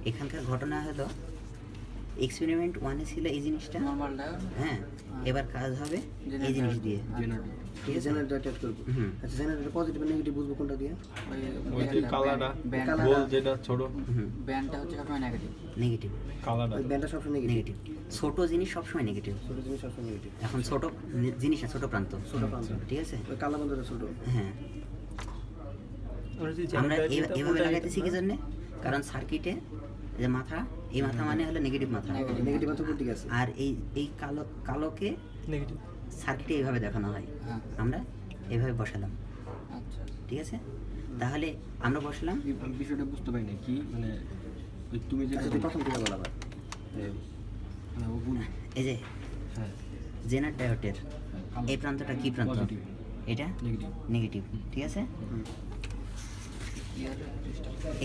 এখানকার ঘটনা হলো এক্সপেরিমেন্ট 1-এ ছিল এই জিনিসটা, হ্যাঁ, এবার কাজ হবে এই জিনিস দিয়ে, ঠিক আছে? জেনারেটর টেস্ট করব। আচ্ছা, জেনারেটর পজিটিভ আর নেগেটিভ বুঝবো কোনটা দিয়ে? ওই যে কালারটা গোল যেটা ছোট ব্যান্ডটা হচ্ছে সবসময় নেগেটিভ। নেগেটিভ, কালারটা ওই ব্যান্ডটা সবসময় নেগেটিভ। নেগেটিভ। ছোট জিনিস সবসময় নেগেটিভ। ছোট জিনিস সবসময় নেগেটিভ। এখন ছোট জিনিস না, ছোট প্রান্ত, ছোট প্রান্ত, ঠিক আছে? ওই কালো বন্ধটা ছোট। হ্যাঁ, আমরা এভাবে লাগাইতেছি কি জন্যে? কারণ সার্কিটে যে মাথা, এই মাথা মানে হলো নেগেটিভ মাথা, নেগেটিভ মাত্র কোন দিকে আছে? আর এই কালোকে নেগেটিভ সার্কিটে এইভাবে দেখানো হয়। হ্যাঁ। আমরা এইভাবে বসালাম, আচ্ছা, ঠিক আছে? তাহলে আমরা বসালাম, আমি বিষয়টা বুঝতে পারি না কি মানে ওই তুমি যে আচ্ছা, তুই প্রথম থেকে বল আবার। মানে ও ভুল এই যে হ্যাঁ জেনার ডায়োডের এই প্রান্তটা কি প্রান্ত? পজিটিভ এটা নেগেটিভ নেগেটিভ, ঠিক আছে?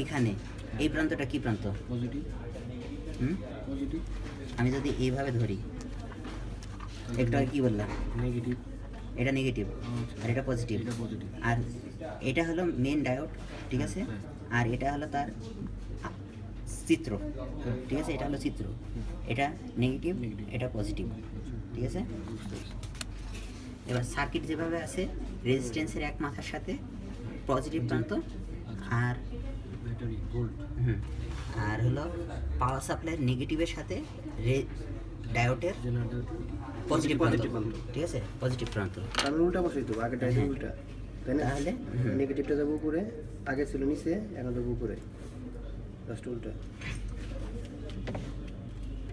এখানে এই প্রান্তটা কি প্রান্ত? পজিটিভ হুম, পজিটিভ আমি যদি এইভাবে ধরি, একটু আগে কি বললাম? নেগেটিভ এটা নেগেটিভ আর এটা পজিটিভ, এটা পজিটিভ আর এটা হলো মেন ডায়োড, ঠিক আছে? হ্যাঁ। আর এটা হলো তার চিত্র, ঠিক আছে? এটা হলো চিত্র, এটা নেগেটিভ, এটা পজিটিভ, ঠিক আছে? এবার সার্কিট যেভাবে আছে, রেজিস্ট্যান্সের এক মাথার সাথে পজিটিভ প্রান্ত, আর ব্যাটারি ভোল্ট আর হলো পাওয়ার সাপ্লাইয়ের নেগেটিভের সাথে ডায়োডের জেনারেটর পজিটিভ positive প্রান্ত, প্রান্ত। ঠিক আছে? পজিটিভ প্রান্ত। তার মানে উল্টা বসাই দেবো, আগের ডাইরেক্ট হ্যাঁ। উল্টা, তাই না? তাহলে নেগেটিভটা যাবো উপরে, আগে ছিল নিচে, এখন যাবো উপরে, জাস্ট উল্টা।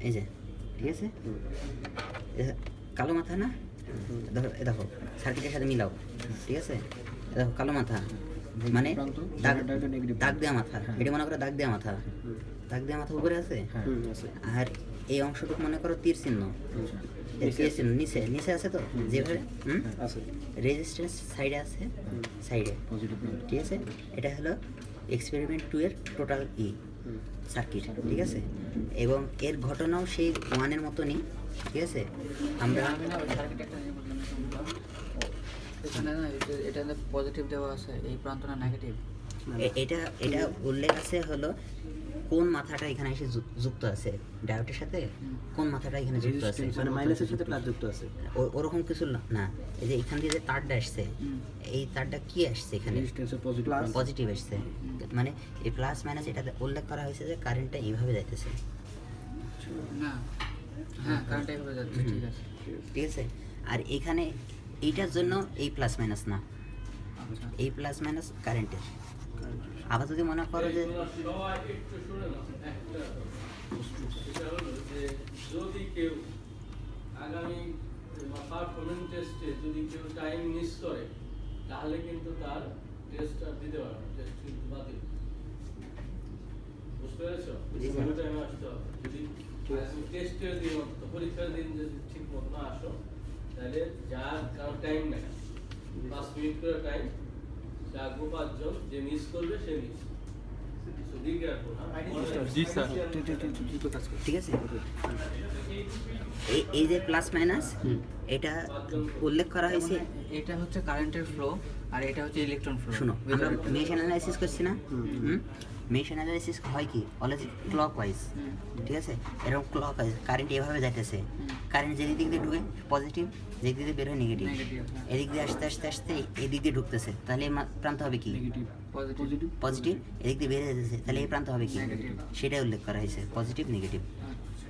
এই যে, ঠিক আছে? এ কালো মাথা না? দেখো, এ দেখো সার্কিটের সাথে মিলাও, ঠিক আছে? এ দেখো কালো মাথা মানে প্রান্ত, দাগ জেনারেটর নেগেটিভ দাগ দেওয়া মাথা, এটা মনে করো দাগ দেওয়া মাথা, দাগ দেওয়া মাথা উপরে আছে, আছে। আর এই অংশটুকু মনে করো তীর চিহ্ন, এই তীর চিহ্ন নিচে নিচে আছে তো, যেভাবে আছে। রেজিস্ট্যান্স সাইডে আছে, সাইডে, পজিটিভ ঠিক আছে? এটা হলো এক্সপেরিমেন্ট 2 এর টোটাল সার্কিট, ঠিক আছে? এবং এর ঘটনাও সেই 1-এর মতনই, ঠিক আছে? আমরা আমি না ওই সার্কিট একটা জিনিস বললাম না শুনলাম। এখানে না এটা পজিটিভ দেওয়া আছে, এই প্রান্তটা নেগেটিভ। এটা এটা উল্লেখ আছে হলো কোন মাথাটা এখানে এসে যুক্ত আছে ডায়োডের সাথে, কোন মাথাটা এখানে যুক্ত আছে, মানে মাইনাসের সাথে প্লাস যুক্ত আছে। ওরকম কিছু না। এই যে এখান দিয়ে যে তারটা আসছে, এই তারটা কি আসছে এখানে? রেজিস্ট্যান্সের পজিটিভ পজিটিভ আসছে, মানে এই প্লাস মাইনাস এটা উল্লেখ করা হয়েছে যে কারেন্টটা এইভাবে যাইতেছে, না, হ্যাঁ, কারেন্ট এইভাবে যাচ্ছে, ঠিক আছে। ঠিক আছে? আর এখানে এইটার জন্য এই প্লাস মাইনাস না, আচ্ছা, এই প্লাস মাইনাস কারেন্টের। আবার যদি মনে করো যে সবাই একটু শুনে নাও, একটা এটা হলো যে যদি কেউ আগামী পারফরমেন্স টেস্টে যদি কেউ টাইম মিস করে, তাহলে কিন্তু তার টেস্ট আর দিতে পারবে না, টেস্ট কিন্তু বাতিল। বুঝতে পেরেছো? জি স্যার। ওই টাইমে আসতে হবে। যদি টেস্টের দিন অন্তত পরীক্ষার দিন যদি ঠিক মতো না আসো, তাহলে যার কারো টাইম নেই, 5 মিনিট করে টাইম, সে আগো 5 জন, যে মিস করবে সে miss. So be careful, huh? জি স্যার ঠিক আছে, এই যে প্লাস মাইনাস এটা উল্লেখ করা হয়েছে। এটা হচ্ছে কারেন্টের ফ্লো আর এটা হচ্ছে ইলেকট্রন ফ্লো। শুনো, আমরা মেশ অ্যানালাইসিস করছি না, মেশ অ্যানালাইসিস হয় কি অলওয়েজ ক্লক ওয়াইজ, ঠিক আছে? এরকম ক্লক ওয়াইজ কারেন্ট এভাবে যাইতেছে, কারেন্ট যেদিক দিয়ে ঢুকে পজিটিভ, যেদিক দিয়ে বের হয় নেগেটিভ, এদিক দিয়ে আসতে আসতে আসতে এদিক দিয়ে ঢুকতেছে, তাহলে এই প্রান্ত হবে কি? Negative positive. পজিটিভ। এদিক দিয়ে বেরিয়ে যেতেছে, তাহলে এই প্রান্ত হবে কি? সেটাই উল্লেখ করা হয়েছে, পজিটিভ নেগেটিভ। আচ্ছা,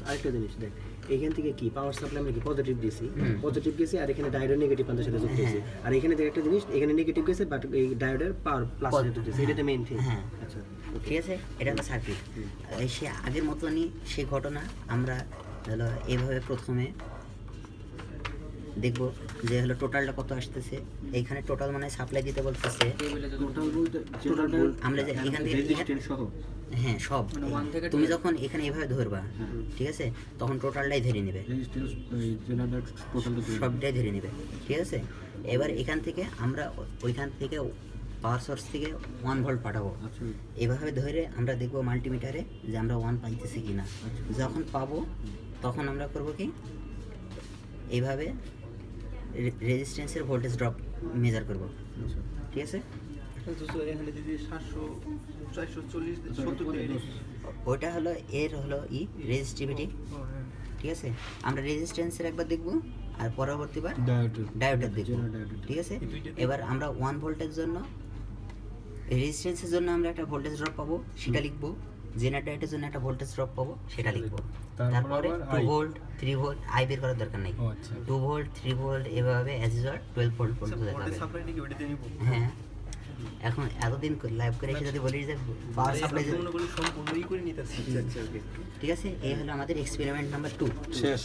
আরেকটা জিনিস দেখ, এখান থেকে কি পাওয়ার সাপ্লাই আমরা কি পজিটিভ দিয়েছি, পজিটিভ গেছে, আর এখানে ডায়োডের নেগেটিভ প্রান্তের সাথে যুক্ত হয়েছে, আর এখানে দেখ একটা জিনিস, এখানে নেগেটিভ গেছে বাট এই ডায়োডের পাওয়ার প্লাস যুক্ত হয়েছে, এটা মেইন থিং। হ্যাঁ, আচ্ছা, ঠিক আছে? এটা হলো সার্কিট। সে আগের মতনই সে ঘটনা আমরা হলো এইভাবে প্রথমে দেখবো যে হলো টোটালটা কত আসতেছে। এইখানে টোটাল মানে সাপ্লাই দিতে বলতেছে, টোটাল বলতে টোটাল ভোল্ট আমরা যে এখান থেকে রেজিস্ট্যান্স সহ হ্যাঁ সব, মানে 1 থেকে তুমি 12 যখন এখানে এভাবে ধরবা, ঠিক আছে, তখন টোটালটাই ধরে নেবে, রেজিস্ট্যান্স জেনারেটর টোটালটা সবটাই ধরে নেবে, ঠিক আছে? এবার এখান থেকে আমরা ওইখান থেকে পাওয়ার সোর্স থেকে 1 ভোল্ট পাঠাবো, আচ্ছা এভাবে ধরে আমরা দেখবো মাল্টিমিটারে যে আমরা 1 পাইতেছি কিনা। যখন পাবো তখন আমরা করব কি, এইভাবে রেজিস্ট্যান্সের ভোল্টেজ ড্রপ মেজার করব, ঠিক আছে? এখানে যদি 700 ওইটা হলো এর হলো রেজিস্টিভিটি, ঠিক আছে। আমরা রেজিস্ট্যান্সের একবার দেখব আর পরবর্তীবার ডায়োডের দেখব, ঠিক আছে। এবার আমরা 1 ভোল্টের জন্য রেজিস্ট্যান্সের জন্য আমরা একটা ভোল্টেজ ড্রপ পাবো, সেটা লিখবো। জেনারেটরের জন্য একটা ভোল্টেজ ড্রপ পাবো, সেটা লিখবো। তারপরে 2 ভোল্ট 3 ভোল্ট আই বের করার দরকার নেই। 2 ভোল্ট 3 ভোল্ট এভাবে অ্যাজ ইউজুয়াল 12 ভোল্ট পর্যন্ত দেখাবে। হ্যাঁ, এখন এতদিন লাইভ করে এসে যদি বলি যে পাওয়ার সাপ্লাই, ঠিক আছে। এই হলো আমাদের এক্সপেরিমেন্ট নাম্বার 2 শেষ।